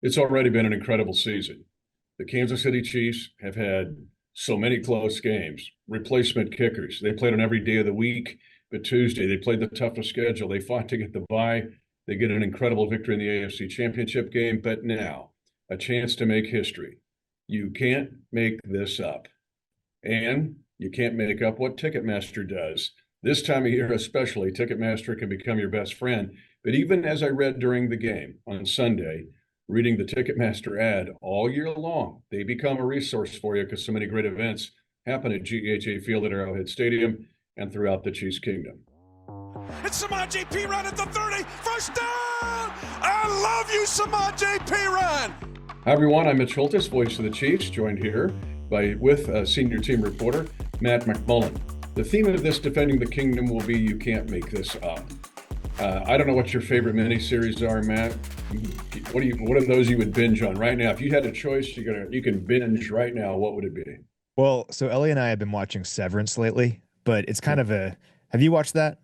It's already been an incredible season. The Kansas City Chiefs have had so many close games. Replacement kickers. They played on every day of the week, but Tuesday they played the toughest schedule. They fought to get the bye. They get an incredible victory in the AFC Championship game, but now a chance to make history. You can't make this up. And you can't make up what Ticketmaster does. This time of year, especially, Ticketmaster can become your best friend. But even as I read during the game on Sunday, reading the Ticketmaster ad all year long, they become a resource for you because so many great events happen at GEHA Field at Arrowhead Stadium and throughout the Chiefs Kingdom. It's Samaje Perine at the 30, first down! I love you, Samaje Perine! Hi, everyone. I'm Mitch Holthus, voice of the Chiefs, joined here with senior team reporter Matt McMullen. The theme of this Defending the Kingdom will be You Can't Make This Up. I don't know what your favorite miniseries are, Matt. What are those you would binge on right now? If you had a choice, you can binge right now. What would it be? Well, so Ellie and I have been watching Severance lately, but it's kind of have you watched that?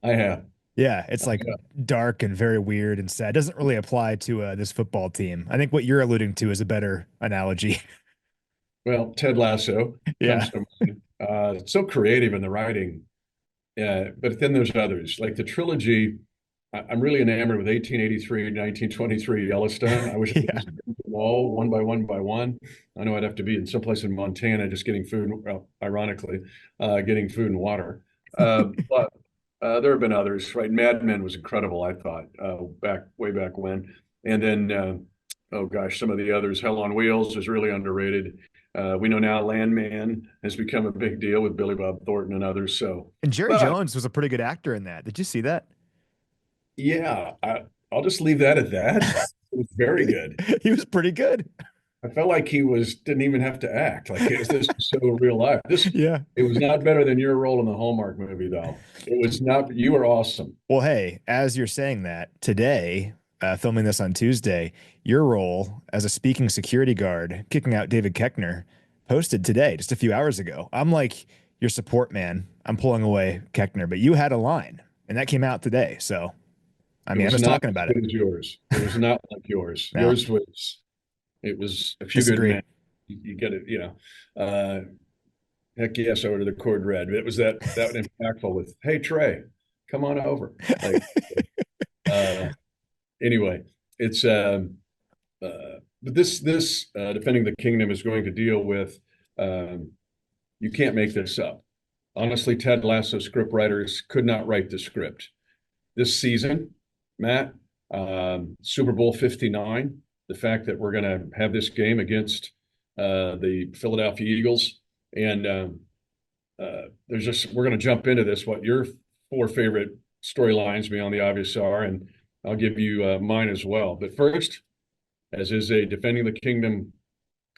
I have. Yeah, it's like dark and very weird and sad. It doesn't really apply to this football team. I think what you're alluding to is a better analogy. Well, Ted Lasso Yeah. comes to mind. So creative in the writing. But then there's others like the trilogy. I'm really enamored with 1883 and 1923 Yellowstone. I wish I could Yeah. just do them all one by one by one. I know I'd have to be in someplace in Montana just getting food, well, ironically, getting food and water. But there have been others, right? Mad Men was incredible, I thought, way back when. And then, oh gosh, some of the others. Hell on Wheels is really underrated. We know now Landman has become a big deal with Billy Bob Thornton and others. So, And Jerry but Jones was a pretty good actor in that. Did you see that? yeah, I'll just leave that at that. It was very good. He was pretty good. I felt like didn't even have to act. Like this was so real life. Yeah. It was not better than your role in the Hallmark movie, though. It was not. You were awesome. Well, hey, as you're saying that today, filming this on Tuesday, your role as a speaking security guard, kicking out David Keckner, posted today, just a few hours ago. I'm like your support man. I'm pulling away Keckner, but you had a line, and that came out today. So, I It mean, I'm was just not talking as about it. good as yours. It was not like yours. No, Yours was. It was a few good disagree. men. You get it. Heck yes, over to the Cord Red. It was that impactful with, hey Trey, come on over. Like uh, anyway, it's but this defending the kingdom is going to deal with you can't make this up. Honestly, Ted Lasso script writers could not write the script this season. Matt, Super Bowl 59. The fact that we're going to have this game against the Philadelphia Eagles, and we're going to jump into this. What your four favorite storylines beyond the obvious are, and I'll give you mine as well. But first, as is a Defending the Kingdom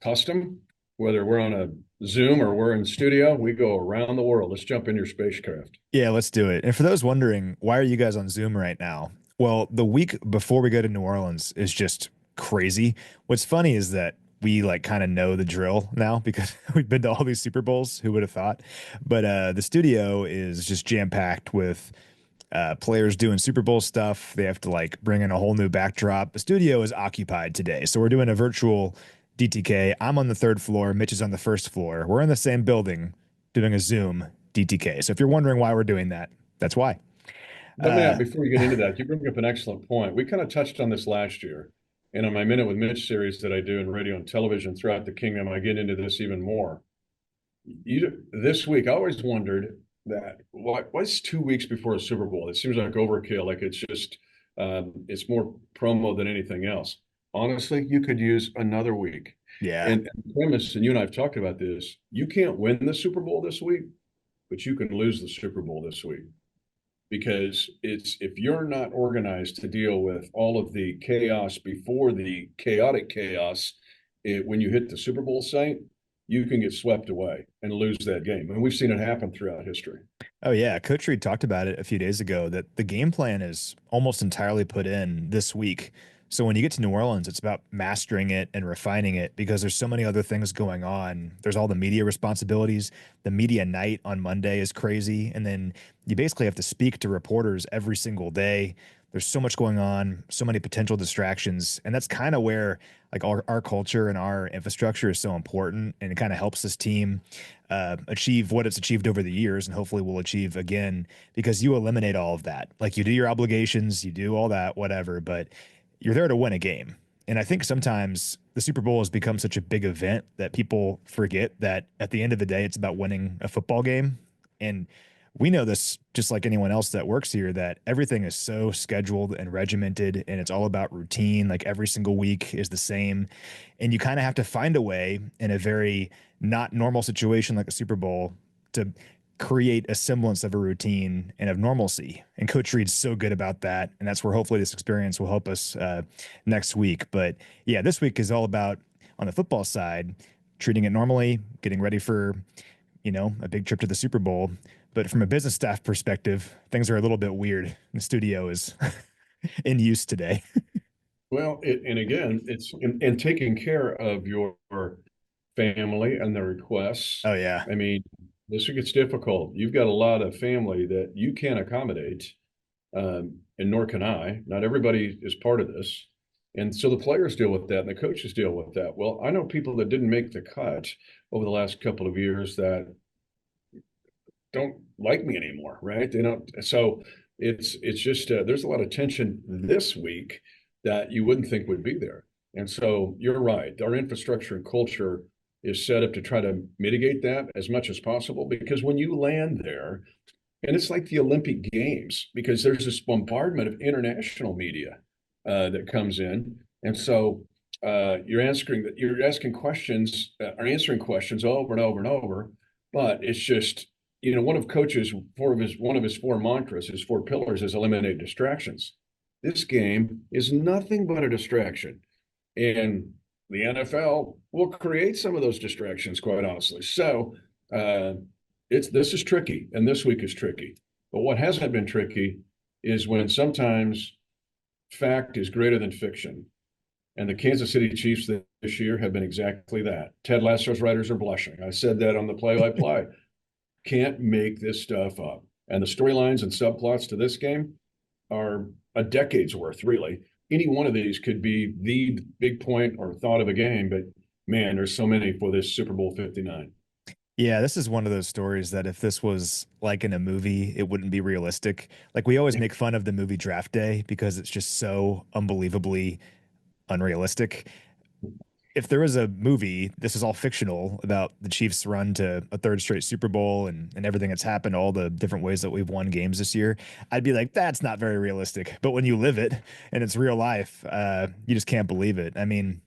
custom, whether we're on a Zoom or we're in studio, we go around the world. Let's jump in your spacecraft. Yeah, let's do it. And for those wondering, why are you guys on Zoom right now? Well, the week before we go to New Orleans is just crazy. What's funny is that we like kind of know the drill now because we've been to all these Super Bowls. Who would have thought? But the studio is just jam packed with players doing Super Bowl stuff. They have to like bring in a whole new backdrop. The studio is occupied today. So we're doing a virtual DTK. I'm on the third floor. Mitch is on the first floor. We're in the same building doing a Zoom DTK. So if you're wondering why we're doing that, that's why. But Matt, before we get into that, you bring up an excellent point. We kind of touched on this last year. And on my Minute with Mitch series that I do in radio and television throughout the kingdom, I get into this even more. This week, I always wondered that what's 2 weeks before a Super Bowl? It seems like overkill. Like it's just it's more promo than anything else. Honestly, you could use another week. Yeah. And the premise, and you and I have talked about this. You can't win the Super Bowl this week, but you can lose the Super Bowl this week because it's if you're not organized to deal with all of the chaos before the chaotic chaos, when you hit the Super Bowl site, you can get swept away and lose that game. And we've seen it happen throughout history. Oh yeah, Coach Reed talked about it a few days ago that the game plan is almost entirely put in this week. So when you get to New Orleans, it's about mastering it and refining it because there's so many other things going on. There's all the media responsibilities. The media night on Monday is crazy. And then you basically have to speak to reporters every single day. there's so much going on, so many potential distractions. And that's kind of where like our culture and our infrastructure is so important. And it kind of helps this team achieve what it's achieved over the years and hopefully will achieve again because you eliminate all of that. Like you do your obligations, you do all that, whatever, but you're there to win a game. And I think sometimes the Super Bowl has become such a big event that people forget that at the end of the day, it's about winning a football game. And we know this just like anyone else that works here, that everything is so scheduled and regimented and it's all about routine. Like every single week is the same. And you kind of have to find a way in a very not normal situation like a Super Bowl to create a semblance of a routine and of normalcy. And Coach Reed's so good about that. And that's where hopefully this experience will help us next week. But yeah, this week is all about on the football side, treating it normally, getting ready for, a big trip to the Super Bowl. But from a business staff perspective, things are a little bit weird. The studio is in use today. Well, and again, it's in taking care of your family and their requests. Oh yeah. I mean, this gets difficult. You've got a lot of family that you can't accommodate, and nor can I. Not everybody is part of this. And so the players deal with that and the coaches deal with that. Well, I know people that didn't make the cut over the last couple of years that don't like me anymore, right? They don't. So it's just there's a lot of tension this week that you wouldn't think would be there. And so you're right. Our infrastructure and culture is set up to try to mitigate that as much as possible because when you land there, and it's like the Olympic Games because there's this bombardment of international media that comes in, and so you're asking questions or answering questions over and over and over, but it's just one of his four mantras, his four pillars is eliminate distractions. This game is nothing but a distraction, and the NFL will create some of those distractions, quite honestly. So this is tricky, and this week is tricky. But what hasn't been tricky is when sometimes fact is greater than fiction. And the Kansas City Chiefs this year have been exactly that. Ted Lasso's writers are blushing. I said that on the play-by-play. Can't make this stuff up. And the storylines and subplots to this game are a decade's worth, really. Any one of these could be the big point or thought of a game, but man, there's so many for this Super Bowl 59. Yeah, this is one of those stories that if this was like in a movie, it wouldn't be realistic. Like we always make fun of the movie Draft Day because it's just so unbelievably unrealistic. If there was a movie, this is all fictional about the Chiefs' run to a third straight Super Bowl and everything that's happened, all the different ways that we've won games this year, I'd be like, that's not very realistic. But when you live it and it's real life, you just can't believe it. I mean,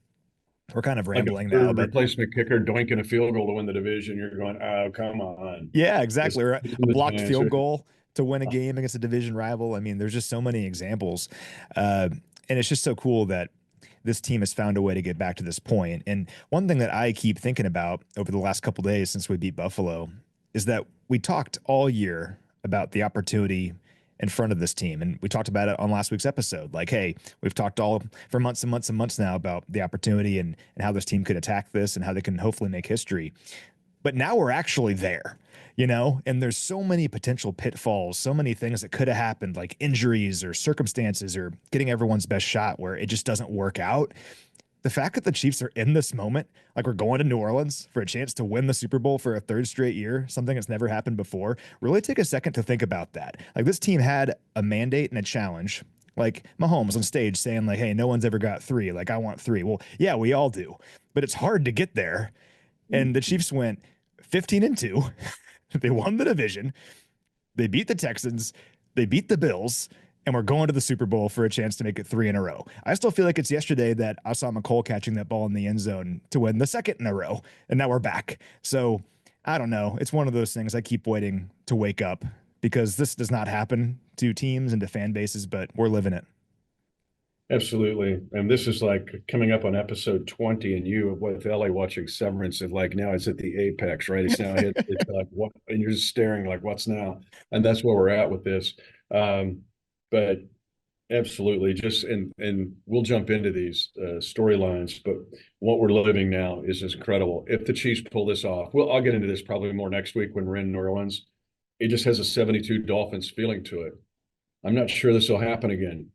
we're kind of rambling now, but replacement kicker doinking a field goal to win the division. You're going, oh, come on. Yeah, exactly. Or a blocked field goal to win a game against a division rival. I mean, there's just so many examples. And it's just so cool that this team has found a way to get back to this point. And one thing that I keep thinking about over the last couple of days since we beat Buffalo is that we talked all year about the opportunity in front of this team. And we talked about it on last week's episode. Like, hey, we've talked all for months and months and months now about the opportunity and how this team could attack this and how they can hopefully make history. But now we're actually there, and there's so many potential pitfalls, so many things that could have happened, like injuries or circumstances or getting everyone's best shot where it just doesn't work out. The fact that the Chiefs are in this moment, like we're going to New Orleans for a chance to win the Super Bowl for a third straight year, something that's never happened before, really take a second to think about that. Like this team had a mandate and a challenge. Like Mahomes on stage saying like, hey, no one's ever got 3. Like I want 3. Well, yeah, we all do, but it's hard to get there. And the Chiefs went 15-2. They won the division. They beat the Texans. They beat the Bills. And we're going to the Super Bowl for a chance to make it 3 in a row. I still feel like it's yesterday that I saw McCole catching that ball in the end zone to win the second in a row. And now we're back. So I don't know. It's one of those things I keep waiting to wake up because this does not happen to teams and to fan bases, but we're living it. Absolutely. And this is like coming up on episode 20 and you with Ellie watching Severance and like now it's at the apex, right? It's now hit, it's like what, and you're just staring like what's now? And that's where we're at with this. But absolutely just, and we'll jump into these storylines, but what we're living now is incredible. If the Chiefs pull this off, I'll get into this probably more next week when we're in New Orleans. It just has a 72 Dolphins feeling to it. I'm not sure this will happen again.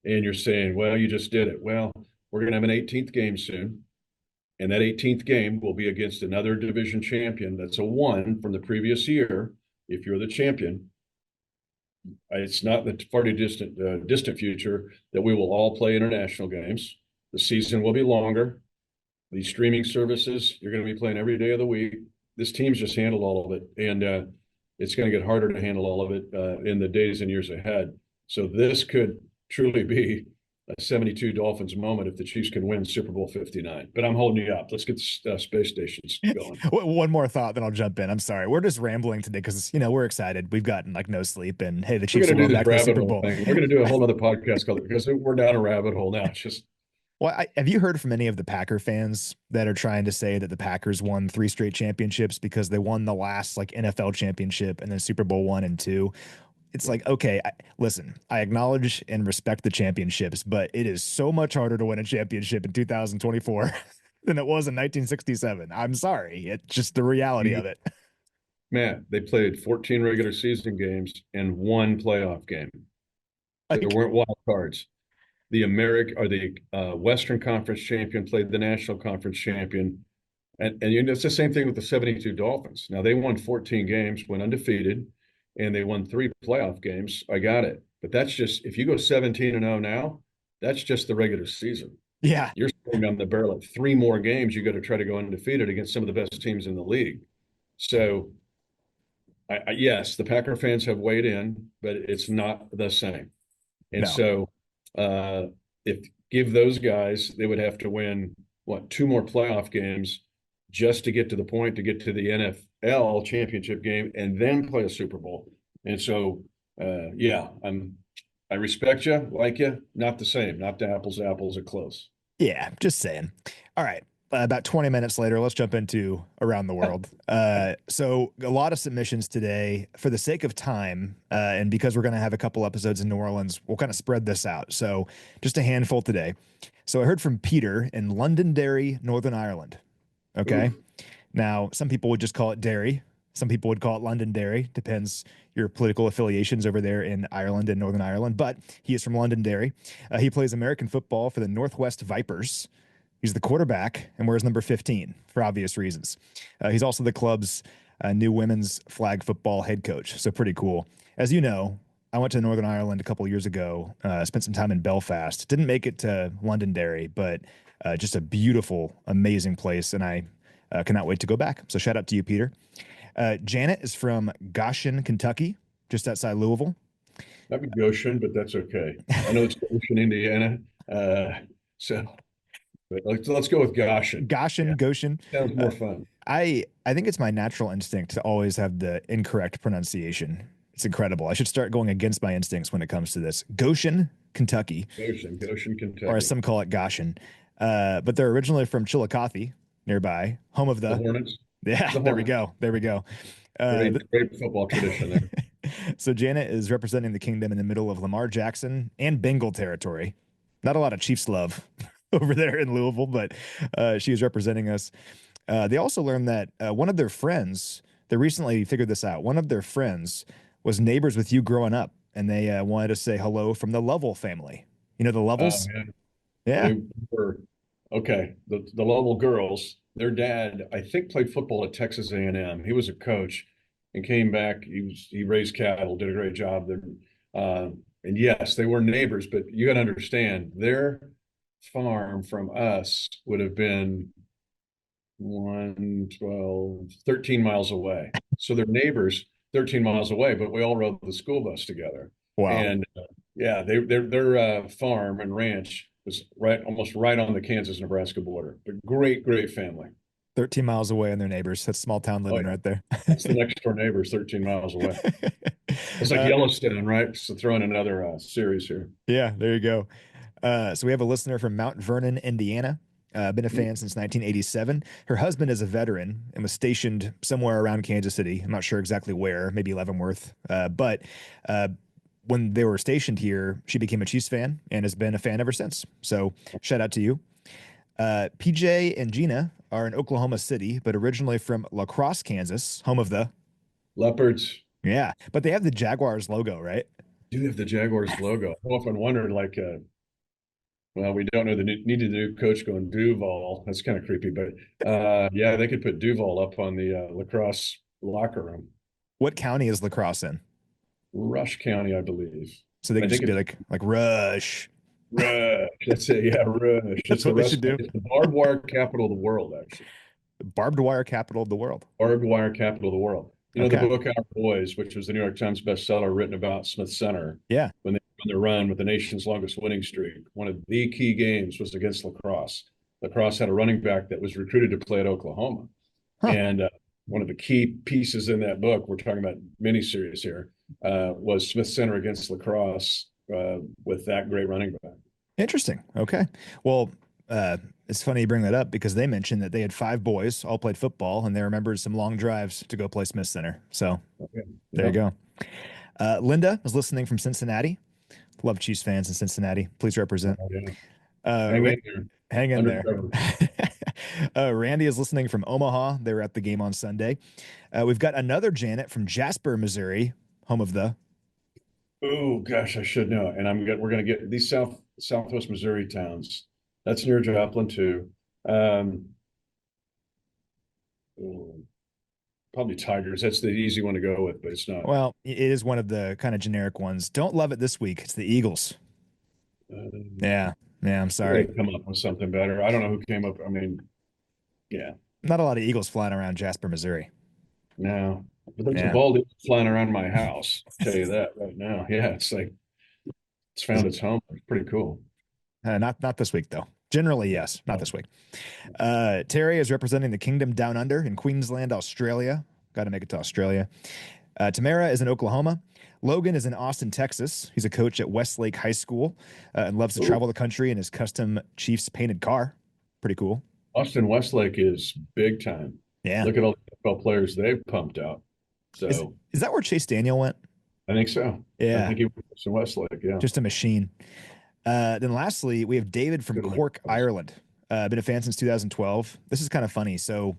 And you're saying, well, you just did it. Well, we're going to have an 18th game soon. And that 18th game will be against another division champion. That's a one from the previous year. If you're the champion, it's not the far too distant future that we will all play international games. The season will be longer. These streaming services, you're going to be playing every day of the week. This team's just handled all of it, and it's going to get harder to handle all of it in the days and years ahead. So this could truly be a 72 Dolphins moment if the Chiefs can win Super Bowl 59. But I'm holding you up. Let's get the space stations going. One more thought, then I'll jump in. I'm sorry. We're just rambling today because, we're excited. We've gotten like no sleep. And hey, the Chiefs are going back to the Super Bowl. Thing. We're going to do a whole other podcast called because we're down a rabbit hole now. It's just. Well, have you heard from any of the Packer fans that are trying to say that the Packers won 3 straight championships because they won the last like NFL championship and then Super Bowl 1 and 2? It's like, okay, listen, I acknowledge and respect the championships, but it is so much harder to win a championship in 2024 than it was in 1967. I'm sorry. It's just the reality of it. Matt, they played 14 regular season games and 1 playoff game. There weren't wild cards. The Western Conference champion played the National Conference champion. And it's the same thing with the 72 Dolphins. Now, they won 14 games, went undefeated, and they won 3 playoff games. I got it. But that's just, if you go 17-0 now, that's just the regular season. Yeah. You're sitting on the barrel at 3 more games. You got to try to go undefeated against some of the best teams in the league. So, yes, the Packer fans have weighed in, but it's not the same. And so if give those guys, they would have to win, 2 more playoff games just to get to the point to get to the NFL championship game and then play a Super Bowl. And so, I respect you, like you, not the same, not the apples to apples, are close. Yeah, just saying. All right. About 20 minutes later, let's jump into Around the World. So a lot of submissions today. For the sake of time, and because we're going to have a couple episodes in New Orleans, we'll kind of spread this out. So just a handful today. So I heard from Peter in Londonderry, Northern Ireland. Okay. Ooh. Now, some people would just call it Derry. Some people would call it Londonderry. Depends your political affiliations over there in Ireland and Northern Ireland. But he is from Londonderry. He plays American football for the Northwest Vipers. He's the quarterback and wears number 15 for obvious reasons. He's also the club's new women's flag football head coach. So pretty cool. As you know, I went to Northern Ireland a couple of years ago, spent some time in Belfast. Didn't make it to Londonderry, but just a beautiful, amazing place. And I cannot wait to go back. So shout out to you, Peter. Janet is from Goshen, Kentucky, just outside Louisville. That'd be Goshen, but that's okay. I know it's Goshen, Indiana. Let's go with Goshen. Goshen. Sounds more fun. I think it's my natural instinct to always have the incorrect pronunciation. It's incredible. I should start going against my instincts when it comes to this. Goshen, Kentucky. Goshen, Kentucky. Or as some call it, Goshen. But they're originally from Chillicothe, nearby, home of the Hornets. Yeah, there we go. Great football tradition there. So Janet is representing the kingdom in the middle of Lamar Jackson and Bengal territory. Not a lot of Chiefs love over there in Louisville, but she is representing us. They also learned that one of their friends, they recently figured this out, one of their friends was neighbors with you growing up, and they wanted to say hello from the Lovell family. You know the Lovells? Yeah. They were, okay, the Lovell girls, their dad, I think, played football at Texas A&M. He was a coach and came back. He raised cattle, did a great job there. And yes, they were neighbors, but you got to understand, their farm from us would have been 13 miles away. So they're neighbors 13 miles away, but we all rode the school bus together. Wow. And their farm and ranch was almost right on the Kansas-Nebraska border. But great family. 13 miles away and their neighbors. That's small town living right there. That's the next door neighbors, 13 miles away. It's like Yellowstone, right? So throwing another series here. Yeah, there you go. So we have a listener from Mount Vernon, Indiana. Been a fan since 1987. Her husband is a veteran and was stationed somewhere around Kansas City. I'm not sure exactly where, maybe Leavenworth. But when they were stationed here, she became a Chiefs fan and has been a fan ever since. So shout out to you. PJ and Gina are in Oklahoma City, but originally from La Crosse, Kansas, home of the Leopards. Yeah, but they have the Jaguars logo, right? do have the Jaguars logo. I've often wondered, like, well, we don't know needed a new coach going Duval. That's kind of creepy, but yeah, they could put Duval up on the lacrosse locker room. What county is lacrosse in? Rush County, I believe. So they I could think just be it's like Rush. Rush. That's it. Yeah, Rush. That's It's the what they should do. It's the barbed wire capital of the world, actually. Barbed wire capital of the world. Barbed wire capital of the world. You know, the Okay. book Our Boys, which was the New York Times bestseller written about Smith Center Yeah. when they on their run with the nation's longest winning streak. One of the key games was against lacrosse. Lacrosse had a running back that was recruited to play at Oklahoma. Huh. And one of the key pieces in that book, we're talking about miniseries here, was Smith Center against lacrosse with that great running back. Interesting. Okay. Well, it's funny you bring that up because they mentioned that they had 5 boys, all played football, and they remembered some long drives to go play Smith Center. So Okay. there you Yeah. go. Linda is listening from Cincinnati. Love Chiefs fans in Cincinnati. Please represent. Yeah. Uh, Hang Ra- in there. hang in there. Undercover. Randy is listening from Omaha. They were at the game on Sunday. We've got another Janet from Jasper, Missouri, home of the. Oh gosh, I should know. And we're gonna get these Southwest Missouri towns. That's near Joplin too. Um, oh, probably Tigers. That's the easy one to go with, but it's not. Well, it is one of the kind of generic ones. Don't love it this week. It's the Eagles. Yeah. Yeah. I'm sorry. They come up with something better. I don't know who came up. I mean, yeah, Not a lot of Eagles flying around Jasper, Missouri. no. But there's a Yeah. bald eagle flying around my house. I'll tell you that right now. Yeah, it's like it's found its home. It's pretty cool. Not this week though. Generally, yes. Not this week. Terry is representing the Kingdom Down Under in Queensland, Australia. Got to make it to Australia. Tamara is in Oklahoma. Logan is in Austin, Texas. He's a coach at Westlake High School and loves to travel the country in his custom Chiefs painted car. Pretty cool. Austin Westlake is big time. Yeah. Look at all the NFL players they've pumped out. So Is that where Chase Daniel went? I think so. Yeah. I think he was in Westlake. Yeah. Just a machine. Then lastly, we have David from Good one. Cork, Ireland. Been a fan since 2012. This is kind of funny. So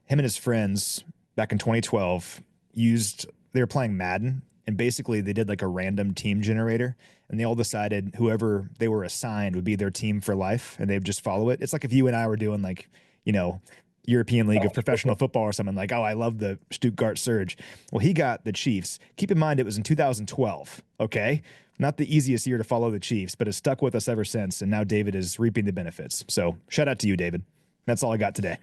him and his friends back in 2012 they were playing Madden, and basically they did like a random team generator, and they all decided whoever they were assigned would be their team for life, and they would just follow it. It's like if you and I were doing like, European League of Professional Football or something, like, oh, I love the Stuttgart Surge. Well, he got the Chiefs. Keep in mind, it was in 2012. Okay. Not the easiest year to follow the Chiefs, but has stuck with us ever since. And now David is reaping the benefits. So shout out to you, David. That's all I got today.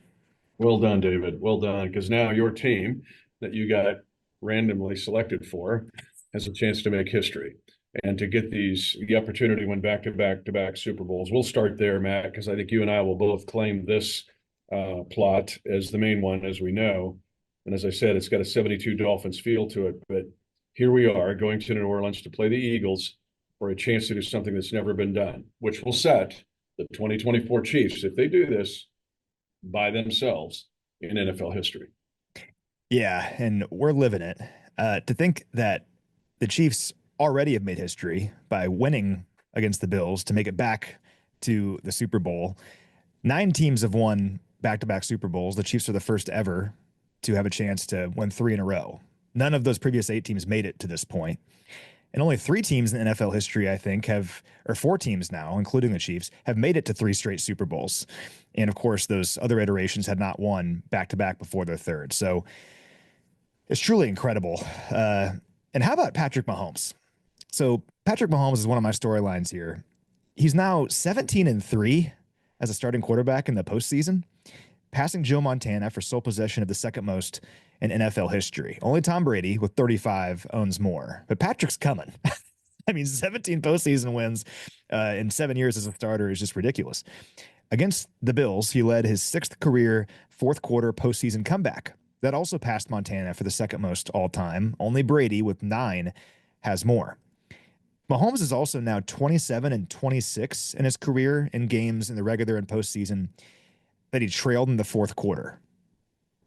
Well done, David. Well done. Because now your team that you got randomly selected for has a chance to make history and to get the opportunity to win back-to-back Super Bowls. We'll start there, Matt, because I think you and I will both claim this plot as the main one, as we know. And as I said, it's got a 72 Dolphins feel to it. But here we are going to New Orleans to play the Eagles for a chance to do something that's never been done, which will set the 2024 Chiefs, if they do this by themselves, in NFL history. Yeah, and we're living it. To think that the Chiefs already have made history by winning against the Bills to make it back to the Super Bowl. 9 teams have won back-to-back Super Bowls. The Chiefs are the first ever to have a chance to win 3 in a row. None of those previous 8 teams made it to this point. And only 3 teams in NFL history, I think, or 4 teams now, including the Chiefs, have made it to 3 straight Super Bowls. And of course, those other iterations had not won back-to-back before their third. So it's truly incredible. And how about Patrick Mahomes? So Patrick Mahomes is one of my storylines here. He's now 17-3 as a starting quarterback in the postseason, passing Joe Montana for sole possession of the second most in NFL history. Only Tom Brady with 35 owns more, but Patrick's coming. I mean, 17 postseason wins in 7 years as a starter is just ridiculous. Against the Bills, he led his 6th career fourth quarter postseason comeback. That also passed Montana for the second most all time. Only Brady with 9 has more. Mahomes is also now 27-26 in his career in games in the regular and postseason that he trailed in the fourth quarter.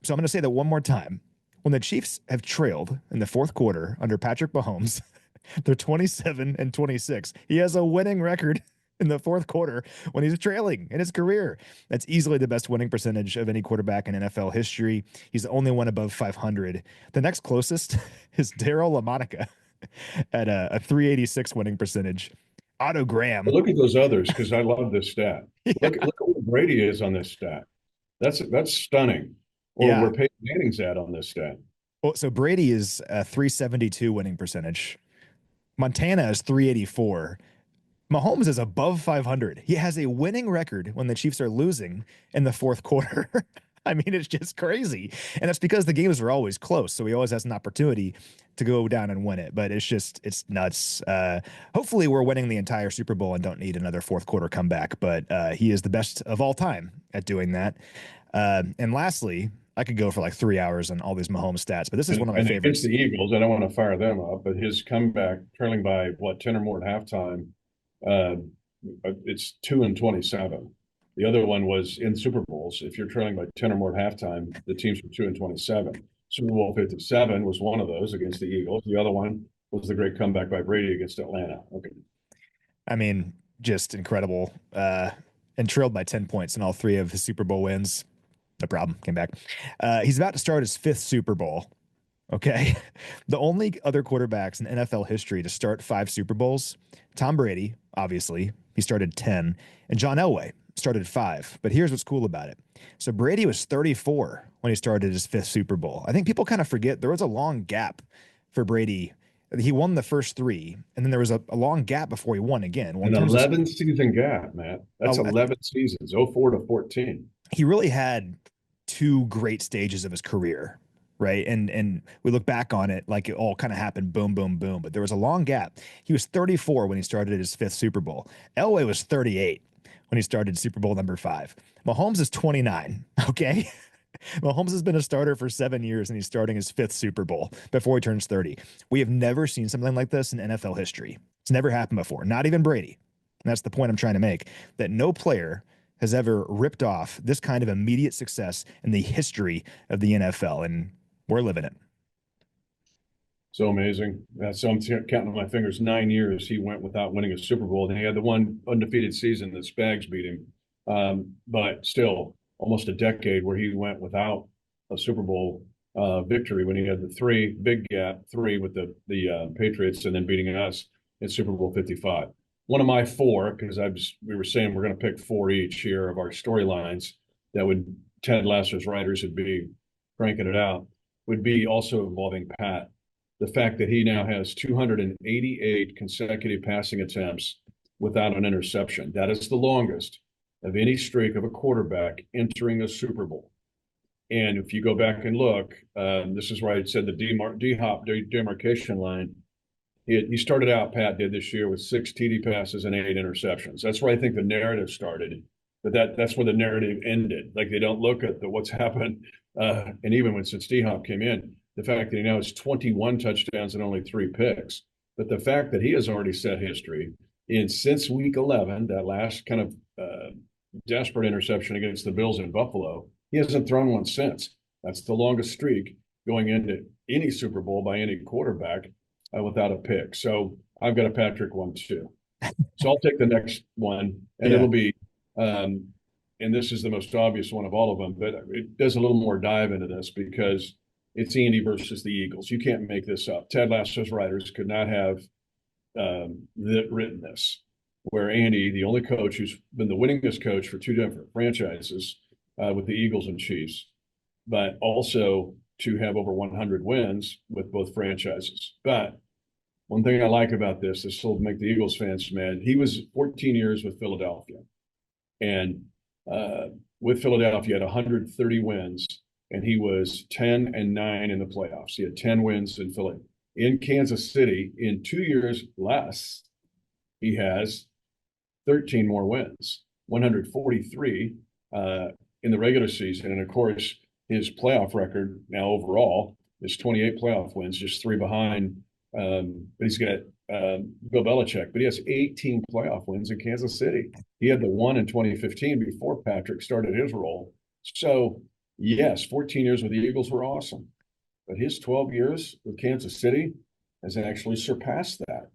So I'm going to say that one more time. When the Chiefs have trailed in the fourth quarter under Patrick Mahomes, they're 27-26. He has a winning record in the fourth quarter when he's trailing in his career. That's easily the best winning percentage of any quarterback in NFL history. He's the only one above 500. The next closest is Darryl LaMonica at a 386 winning percentage. Otto But Graham. look at those others, because I love this stat. Yeah. Look at where Brady is on this stat. That's stunning. Or Yeah. where Peyton Manning's at on this stat. Well, so Brady is a 372 winning percentage. Montana is 384. Mahomes is above 500. He has a winning record when the Chiefs are losing in the fourth quarter. I mean, it's just crazy. And that's because the games were always close. So he always has an opportunity to go down and win it. But it's nuts. Hopefully, we're winning the entire Super Bowl and don't need another fourth quarter comeback. But he is the best of all time at doing that. And lastly, I could go for like 3 hours on all these Mahomes stats, but this is one of my And against favorites. the Eagles, I don't want to fire them up, but his comeback, trailing by what, 10 or more at halftime, uh, it's 2-27. The other one was in Super Bowls. If you're trailing by 10 or more at halftime, the teams were 2-27. Super Bowl 57 was one of those against the Eagles. The other one was the great comeback by Brady against Atlanta. Okay. I mean, just incredible. And trailed by 10 points in all three of his Super Bowl wins. No problem. Came back. He's about to start his fifth Super Bowl. Okay. The only other quarterbacks in NFL history to start 5 Super Bowls, Tom Brady, obviously, he started 10, and John Elway started 5. But here's what's cool about it. So Brady was 34 when he started his 5th Super Bowl. I think people kind of forget there was a long gap for Brady. He won the first 3, and then there was a long gap before he won again. An 11 season gap, Matt. That's 11 seasons, 04 to 14. He really had 2 great stages of his career, right? And we look back on it like it all kind of happened boom, boom, boom. But there was a long gap. He was 34 when he started his 5th Super Bowl. Elway was 38 when he started Super Bowl number 5. Mahomes is 29, okay? Mahomes has been a starter for 7 years, and he's starting his 5th Super Bowl before he turns 30. We have never seen something like this in NFL history. It's never happened before, not even Brady. And that's the point I'm trying to make, that no player has ever ripped off this kind of immediate success in the history of the NFL, and we're living it. So amazing. So I'm counting on my fingers. 9 years he went without winning a Super Bowl. And he had the one undefeated season that Spags beat him. But still, almost a decade where he went without a Super Bowl victory when he had the 3 big gap, 3 with the Patriots, and then beating us in Super Bowl 55. One of my 4, because we were saying we're going to pick 4 each here of our storylines that would Ted Lasso's writers would be cranking it out, would be also involving Pat. The fact that he now has 288 consecutive passing attempts without an interception. That is the longest of any streak of a quarterback entering a Super Bowl. And if you go back and look, this is where I said the D-Hop demarcation line. He started out, Pat did this year, with 6 TD passes and 8 interceptions. That's where I think the narrative started. But that's where the narrative ended. Like, they don't look at what's happened. And even since D-Hop came in, the fact that he now has 21 touchdowns and only 3 picks. But the fact that he has already set history since week 11, that last kind of desperate interception against the Bills in Buffalo, he hasn't thrown one since. That's the longest streak going into any Super Bowl by any quarterback without a pick. So I've got a Patrick one too. So I'll take the next one, and it'll be, and this is the most obvious one of all of them, but it does a little more dive into this because it's Andy versus the Eagles. You can't make this up. Ted Lasso's writers could not have written this, where Andy, the only coach who's been the winningest coach for 2 different franchises with the Eagles and Chiefs, but also to have over 100 wins with both franchises. But one thing I like about this will make the Eagles fans mad. He was 14 years with Philadelphia, and with Philadelphia, he had 130 wins, and he was 10-9 in the playoffs. He had 10 wins in Philly. In Kansas City, in 2 years less, he has 13 more wins, 143 in the regular season. And of course, his playoff record now overall is 28 playoff wins, just 3 behind. But he's got Bill Belichick, but he has 18 playoff wins in Kansas City. He had the one in 2015 before Patrick started his role. So, yes, 14 years with the Eagles were awesome. But his 12 years with Kansas City has actually surpassed that.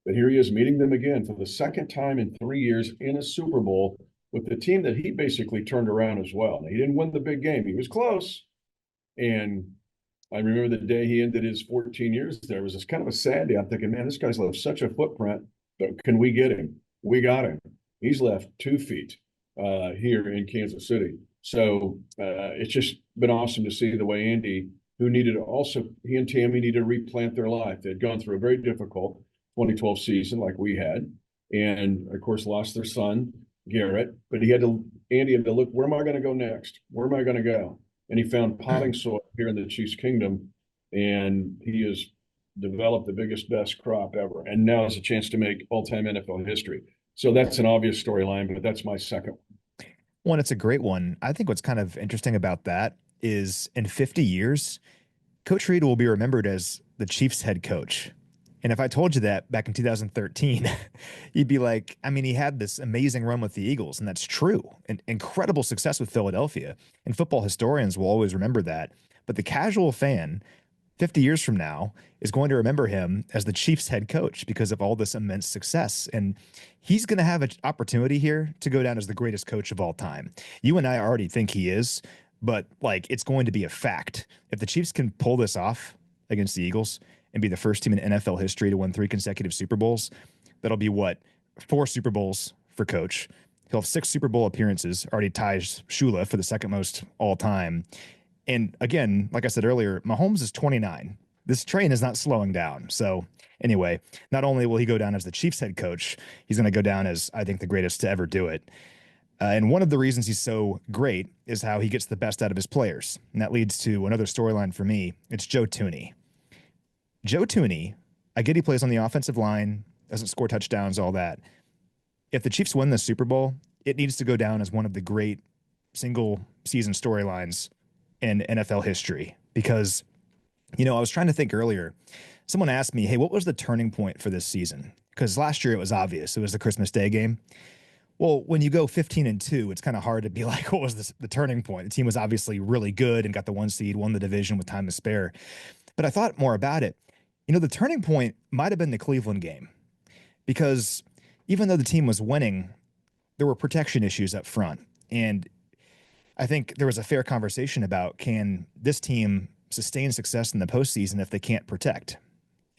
But here he is meeting them again for the second time in 3 years in a Super Bowl with the team that he basically turned around as well. Now, he didn't win the big game. He was close. And I remember the day he ended his 14 years there. It was just kind of a sad day. I'm thinking, man, this guy's left such a footprint, but can we get him? We got him. He's left 2 feet here in Kansas City. So it's just been awesome to see the way Andy, who needed also, he and Tammy needed to replant their life. They'd gone through a very difficult 2012 season like we had, and of course lost their son, Garrett. But Andy had to look, where am I going to go next? Where am I going to go? And he found potting soil here in the Chiefs Kingdom, and he has developed the biggest, best crop ever. And now has a chance to make all-time NFL history. So that's an obvious storyline, but that's my second one. One, it's a great one. I think what's kind of interesting about that is in 50 years, Coach Reid will be remembered as the Chiefs head coach. And if I told you that back in 2013, you'd be like, I mean, he had this amazing run with the Eagles, and that's true. And incredible success with Philadelphia. And football historians will always remember that. But the casual fan, 50 years from now, is going to remember him as the Chiefs head coach because of all this immense success. And he's going to have an opportunity here to go down as the greatest coach of all time. You and I already think he is, but like it's going to be a fact. If the Chiefs can pull this off against the Eagles and be the first team in NFL history to win 3 consecutive Super Bowls, that'll be 4 Super Bowls for Coach. He'll have 6 Super Bowl appearances, already ties Shula for the second most all time. And again, like I said earlier, Mahomes is 29. This train is not slowing down. So anyway, not only will he go down as the Chiefs head coach, he's going to go down as, I think, the greatest to ever do it. And one of the reasons he's so great is how he gets the best out of his players. And that leads to another storyline for me. It's Joe Thuney. Joe Thuney, I get he plays on the offensive line, doesn't score touchdowns, all that. If the Chiefs win the Super Bowl, it needs to go down as one of the great single season storylines in NFL history. Because, I was trying to think earlier. Someone asked me, hey, what was the turning point for this season? Because last year it was obvious. It was the Christmas Day game. Well, when you go 15-2, it's kind of hard to be like, what was the turning point? The team was obviously really good and got the 1 seed, won the division with time to spare. But I thought more about it. The turning point might have been the Cleveland game, because even though the team was winning, there were protection issues up front. And I think there was a fair conversation about, can this team sustain success in the postseason if they can't protect?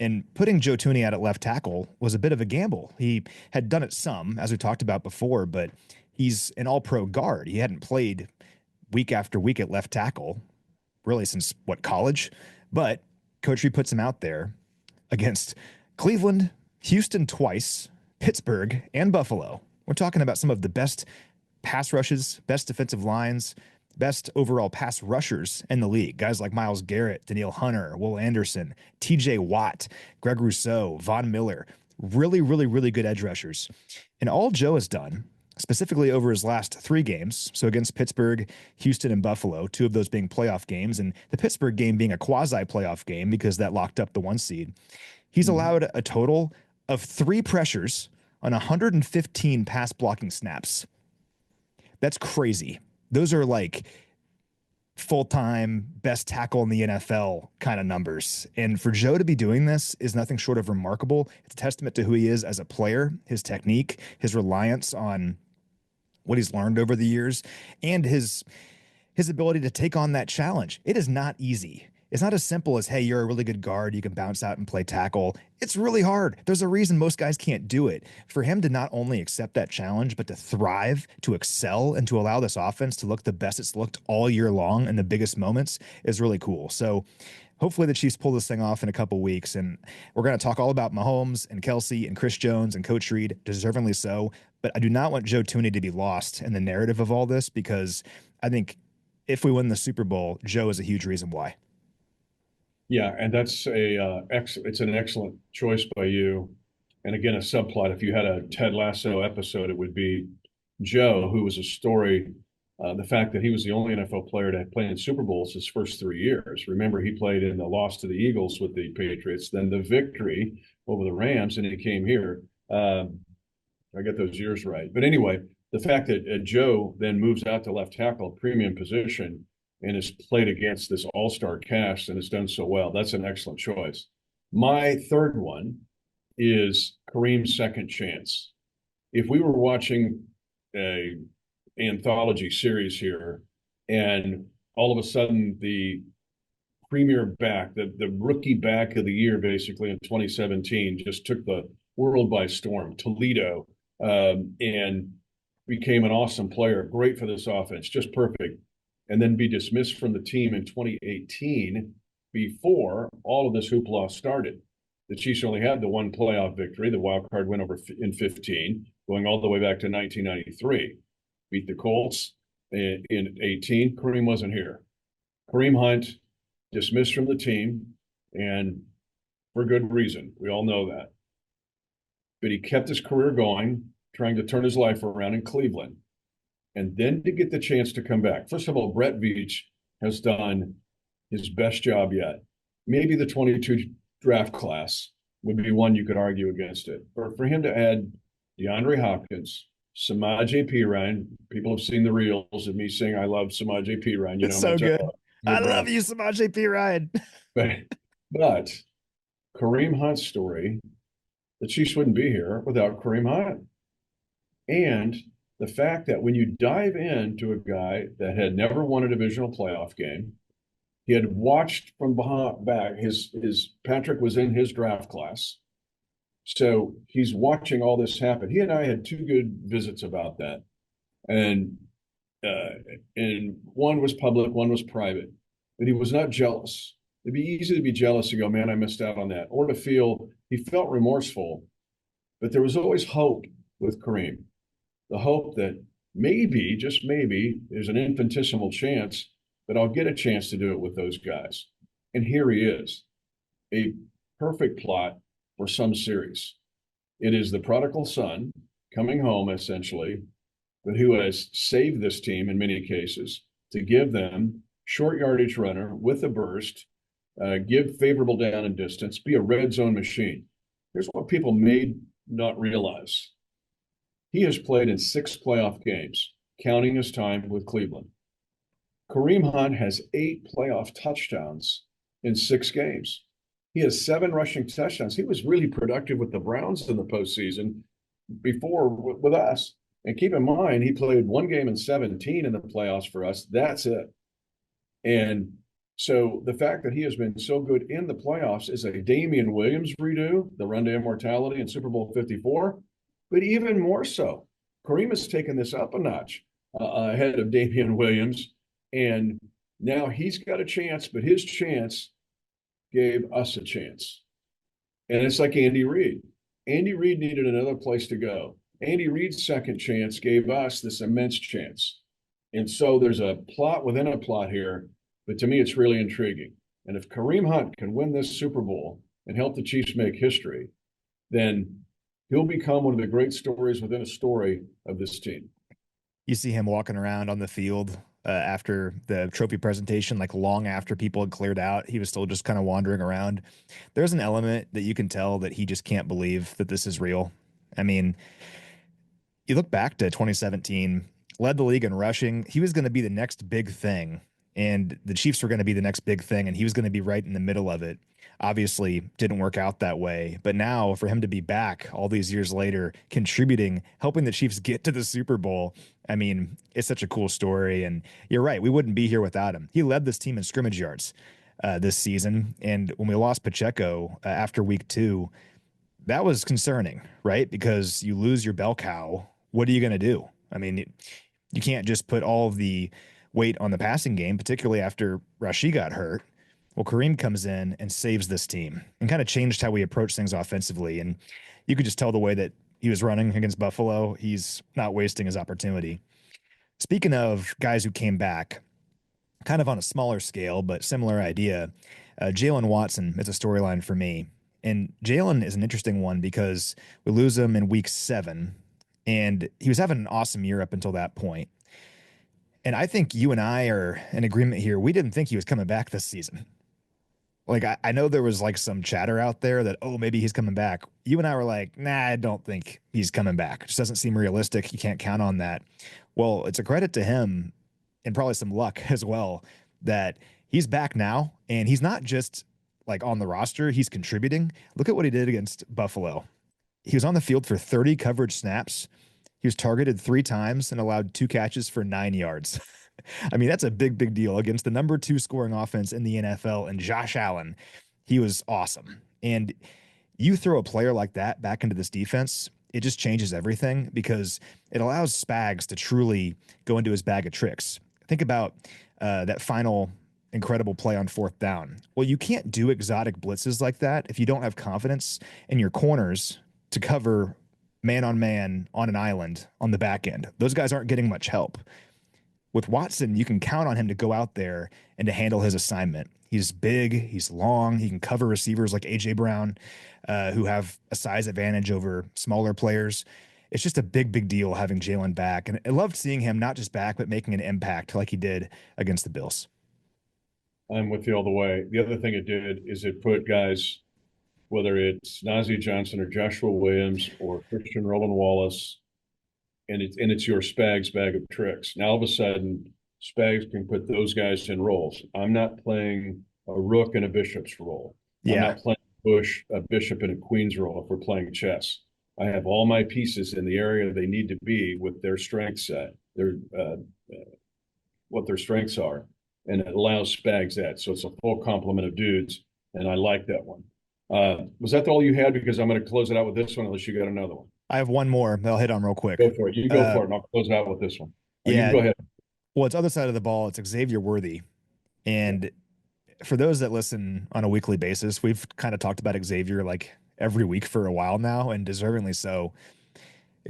And putting Joe Thuney out at left tackle was a bit of a gamble. He had done it some, as we talked about before, but he's an all-pro guard. He hadn't played week after week at left tackle, really since, college? But Coach Reid puts him out there against Cleveland, Houston twice, Pittsburgh, and Buffalo. We're talking about some of the best pass rushes, best defensive lines, best overall pass rushers in the league. Guys like Myles Garrett, Danielle Hunter, Will Anderson, TJ Watt, Greg Rousseau, Von Miller. Really, really, really good edge rushers. And all Joe has done, specifically over his last 3 games, so against Pittsburgh, Houston, and Buffalo, 2 of those being playoff games, and the Pittsburgh game being a quasi-playoff game because that locked up the 1 seed, he's allowed a total of 3 pressures on 115 pass blocking snaps. That's crazy. Those are like full-time best tackle in the NFL kind of numbers. And for Joe to be doing this is nothing short of remarkable. It's a testament to who he is as a player, his technique, his reliance on what he's learned over the years, and his ability to take on that challenge. It is not easy. It's not as simple as, hey, you're a really good guard, you can bounce out and play tackle. It's really hard. There's a reason most guys can't do it. For him to not only accept that challenge, but to thrive, to excel, and to allow this offense to look the best it's looked all year long in the biggest moments is really cool. So hopefully the Chiefs pull this thing off in a couple weeks, and we're going to talk all about Mahomes and Kelsey and Chris Jones and Coach Reid, deservingly so. But I do not want Joe Thuney to be lost in the narrative of all this, because I think if we win the Super Bowl, Joe is a huge reason why. Yeah, and that's it's an excellent choice by you. And again, a subplot, if you had a Ted Lasso episode, it would be Joe, who was a story, the fact that he was the only NFL player to play in Super Bowls his first 3 years. Remember, he played in the loss to the Eagles with the Patriots, then the victory over the Rams, and he came here. I get those years right. But anyway, the fact that Joe then moves out to left tackle, premium position, and has played against this all-star cast and has done so well, that's an excellent choice. My third one is Kareem's second chance. If we were watching a anthology series here, and all of a sudden the premier back, the rookie back of the year, basically in 2017, just took the world by storm. Toledo, and became an awesome player, great for this offense, just perfect. And then be dismissed from the team in 2018 before all of this hoopla started. The Chiefs only had the one playoff victory, the wild card win over in 15, going all the way back to 1993. Beat the Colts in 18. Kareem wasn't here. Kareem Hunt dismissed from the team, and for good reason. We all know that. But he kept his career going, trying to turn his life around in Cleveland. And then to get the chance to come back. First of all, Brett Veach has done his best job yet. Maybe the 22 draft class would be one you could argue against it. But for him to add DeAndre Hopkins, Samaje Perine, people have seen the reels of me saying I love Samaje Perine. You know, it's so good. I love you, Samaje Perine. but Kareem Hunt's story, the Chiefs wouldn't be here without Kareem Hunt. And the fact that when you dive into a guy that had never won a divisional playoff game, he had watched from behind back. His Patrick was in his draft class, so he's watching all this happen. He and I had two good visits about that, and one was public, one was private. But he was not jealous. It'd be easy to be jealous and go, "Man, I missed out on that," or to feel he felt remorseful. But there was always hope with Kareem. The hope that maybe, just maybe, there's an infinitesimal chance that I'll get a chance to do it with those guys. And here he is, a perfect plot for some series. It is the prodigal son coming home, essentially, but who has saved this team in many cases to give them short yardage runner with a burst, give favorable down and distance, be a red zone machine. Here's what people may not realize. He has played in 6 playoff games, counting his time with Cleveland. Kareem Hunt has 8 playoff touchdowns in 6 games. He has 7 rushing touchdowns. He was really productive with the Browns in the postseason before with us. And keep in mind, he played 1 game in 17 in the playoffs for us. That's it. And so the fact that he has been so good in the playoffs is a Damian Williams redo, the run to immortality in Super Bowl 54. But even more so, Kareem has taken this up a notch ahead of Damian Williams. And now he's got a chance, but his chance gave us a chance. And it's like Andy Reid. Andy Reid needed another place to go. Andy Reid's second chance gave us this immense chance. And so there's a plot within a plot here, but to me, it's really intriguing. And if Kareem Hunt can win this Super Bowl and help the Chiefs make history, then he'll become one of the great stories within a story of this team. You see him walking around on the field after the trophy presentation, like long after people had cleared out, he was still just kind of wandering around. There's an element that you can tell that he just can't believe that this is real. I mean, you look back to 2017, led the league in rushing. He was going to be the next big thing, and the Chiefs were going to be the next big thing, and he was going to be right in the middle of it. Obviously didn't work out that way, but now for him to be back all these years later, contributing, helping the Chiefs get to the Super Bowl, I mean, it's such a cool story. And you're right, we wouldn't be here without him. He led this team in scrimmage yards this season, and when we lost Pacheco after week 2, that was concerning, right? Because you lose your bell cow. What are you going to do? I mean, you can't just put all of the weight on the passing game, particularly after Rashid got hurt. Well, Kareem comes in and saves this team and kind of changed how we approach things offensively. And you could just tell the way that he was running against Buffalo, he's not wasting his opportunity. Speaking of guys who came back, kind of on a smaller scale, but similar idea, Jalen Watson is a storyline for me. And Jalen is an interesting one because we lose him in week 7, and he was having an awesome year up until that point. And I think you and I are in agreement here. We didn't think he was coming back this season. Like, I know there was like some chatter out there that, oh, maybe he's coming back. You and I were like, nah, I don't think he's coming back. It just doesn't seem realistic. You can't count on that. Well, it's a credit to him and probably some luck as well that he's back now, and he's not just like on the roster. He's contributing. Look at what he did against Buffalo. He was on the field for 30 coverage snaps. He was targeted 3 times and allowed 2 catches for 9 yards. I mean, that's a big, big deal against the number 2 scoring offense in the NFL and Josh Allen. He was awesome. And you throw a player like that back into this defense, it just changes everything because it allows Spags to truly go into his bag of tricks. Think about that final incredible play on 4th down. Well, you can't do exotic blitzes like that if you don't have confidence in your corners to cover man on man on an island on the back end. Those guys aren't getting much help. With Watson, you can count on him to go out there and to handle his assignment. He's big, he's long, he can cover receivers like A.J. Brown, who have a size advantage over smaller players. It's just a big, big deal having Jalen back. And I loved seeing him not just back, but making an impact like he did against the Bills. I'm with you all the way. The other thing it did is it put guys, whether it's Najee Johnson or Joshua Williams or Christian Roland Wallace, and it's your Spags bag of tricks. Now all of a sudden, Spags can put those guys in roles. I'm not playing a rook in a bishop's role. I'm Yeah. not playing a bishop in a queen's role if we're playing chess. I have all my pieces in the area they need to be with their strength set, their what their strengths are, and it allows Spags that. So it's a full complement of dudes, and I like that one. Was that all you had? Because I'm going to close it out with this one, unless you got another one. I have one more that I'll hit on real quick. Go for it. You go for it, and I'll close it out with this one. You Yeah. can go ahead. Well, it's other side of the ball. It's Xavier Worthy. And for those that listen on a weekly basis, we've kind of talked about Xavier like every week for a while now, and deservingly so.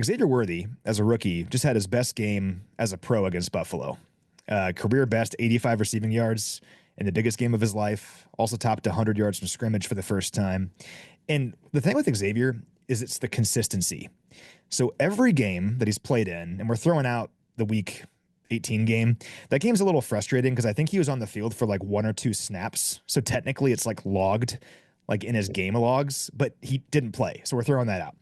Xavier Worthy, as a rookie, just had his best game as a pro against Buffalo. Career best 85 receiving yards in the biggest game of his life. Also topped 100 yards from scrimmage for the first time. And the thing with Xavier is it's the consistency. So every game that he's played in, and we're throwing out the week 18 game, that game's a little frustrating because I think he was on the field for like 1 or 2 snaps. So technically it's like logged like in his game logs, but he didn't play. So we're throwing that out.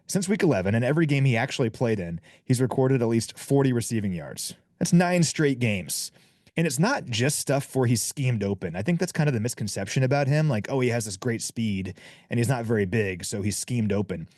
Since week 11, and every game he actually played in, he's recorded at least 40 receiving yards. That's 9 straight games. And it's not just stuff where he's schemed open. I think that's kind of the misconception about him. Like, oh, he has this great speed and he's not very big, so he's schemed open.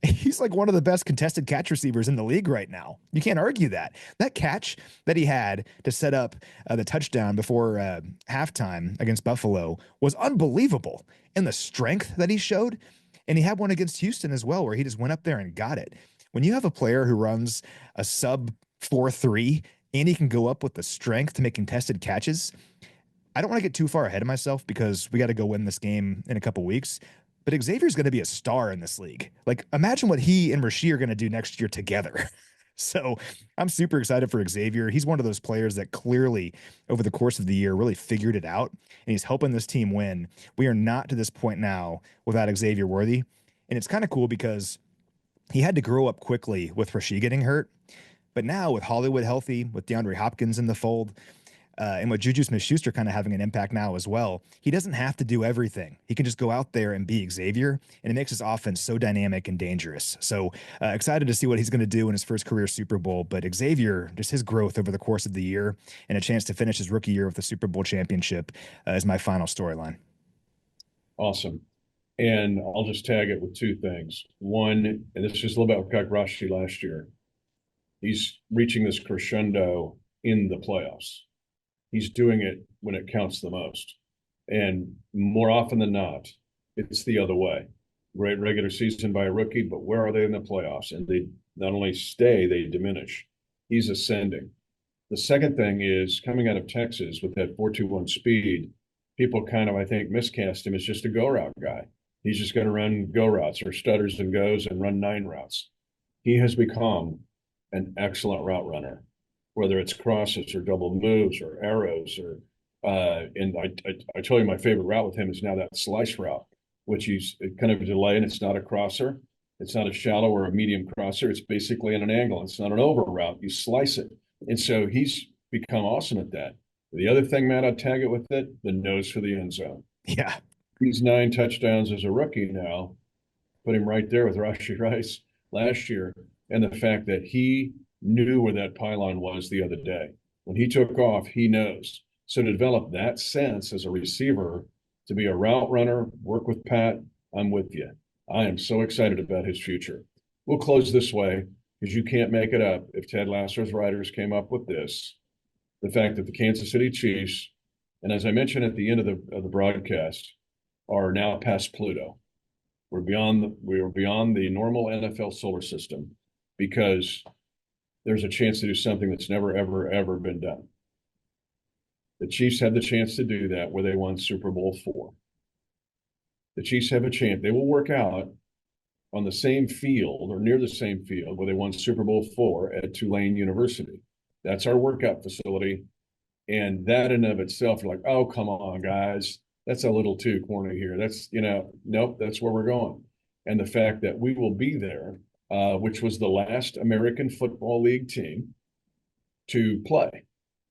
He's like one of the best contested catch receivers in the league right now. You can't argue that. That catch that he had to set up the touchdown before halftime against Buffalo was unbelievable. And the strength that he showed. And he had one against Houston as well, where he just went up there and got it. When you have a player who runs a sub 4.3 and he can go up with the strength to make contested catches, I don't want to get too far ahead of myself because we got to go win this game in a couple weeks. But Xavier's going to be a star in this league. Like, imagine what he and Rasheed are going to do next year together. So I'm super excited for Xavier. He's one of those players that clearly, over the course of the year, really figured it out, and he's helping this team win. We are not to this point now without Xavier Worthy. And it's kind of cool because he had to grow up quickly with Rasheed getting hurt. But now with Hollywood healthy, with DeAndre Hopkins in the fold, and with Juju Smith-Schuster kind of having an impact now as well, he doesn't have to do everything. He can just go out there and be Xavier, and it makes his offense so dynamic and dangerous. So excited to see what he's going to do in his first career Super Bowl. But Xavier, just his growth over the course of the year and a chance to finish his rookie year with the Super Bowl championship is my final storyline. Awesome. And I'll just tag it with 2 things. One, and this is just a little bit like Rashi last year. He's reaching this crescendo in the playoffs. He's doing it when it counts the most. And more often than not, it's the other way. Great regular season by a rookie, but where are they in the playoffs? And they not only stay, they diminish. He's ascending. The second thing is coming out of Texas with that 4.21 speed, people kind of, I think, miscast him as just a go route guy. He's just going to run go routes or stutters and goes and run 9 routes. He has become an excellent route runner, whether it's crosses or double moves or arrows or and I tell you my favorite route with him is now that slice route, which he's kind of a delay, and it's not a crosser. It's not a shallow or a medium crosser. It's basically at an angle. It's not an over route. You slice it. And so he's become awesome at that. The other thing, Matt, I'd tag it with it, the nose for the end zone. Yeah. He's 9 touchdowns as a rookie now. Put him right there with Rashee Rice last year. And the fact that he knew where that pylon was the other day. When he took off, he knows. So to develop that sense as a receiver, to be a route runner, work with Pat, I'm with you. I am so excited about his future. We'll close this way because you can't make it up. If Ted Lasso's writers came up with this, the fact that the Kansas City Chiefs, and as I mentioned at the end of the broadcast, are now past Pluto. We are beyond the normal NFL solar system because there's a chance to do something that's never, ever, ever been done. The Chiefs had the chance to do that where they won Super Bowl IV. The Chiefs have a chance. They will work out on the same field or near the same field where they won Super Bowl IV at Tulane University. That's our workout facility. And that in and of itself, you're like, oh, come on, guys. That's a little too corny here. That's, nope, that's where we're going. And the fact that we will be there, which was the last American Football League team to play,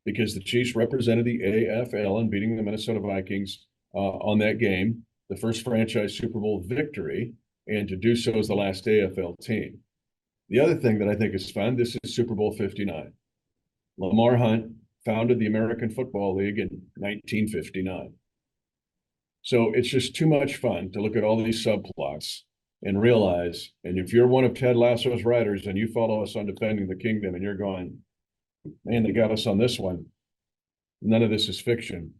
because the Chiefs represented the AFL in beating the Minnesota Vikings on that game, the first franchise Super Bowl victory, and to do so as the last AFL team. The other thing that I think is fun, this is Super Bowl 59. Lamar Hunt founded the American Football League in 1959. So it's just too much fun to look at all these subplots and realize, and if you're one of Ted Lasso's writers and you follow us on Defending the Kingdom and you're going, man, they got us on this one, none of this is fiction.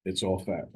It's all fact.